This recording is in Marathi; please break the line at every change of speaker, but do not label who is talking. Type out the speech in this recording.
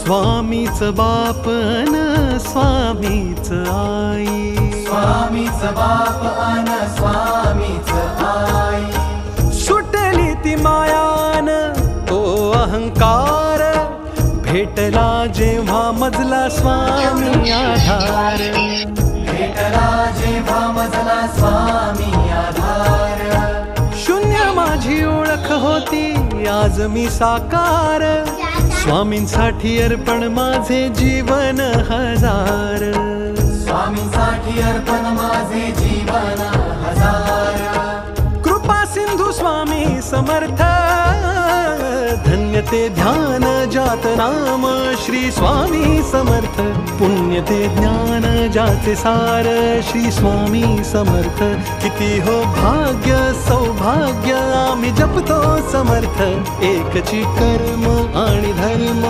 स्वामीच बाप अन स्वामीच आई,
स्वामीच बाप अन स्वामीच आई।
सुटली ती मायान तो अहंकार, भेटला जेव्हा मजला स्वामी आधार,
भेटला जेव्हा मजला स्वामी आधार।
शून्य माझी ओळख होती आज मी साकार, स्वामींसाठी अर्पण माझे जीवन हजार,
स्वामींसाठी अर्पण माझे जीवन हजार।
कृपा सिंधू स्वामी समर्थ, धन्य ते ध्यान जात नाम श्री स्वामी समर्थ, पुण्य ते ज्ञान जाचे सार श्री स्वामी समर्थ। किती हो भाग्य सौभाग्य आम्ही जपतो समर्थ, एकची कर्म आणि धर्म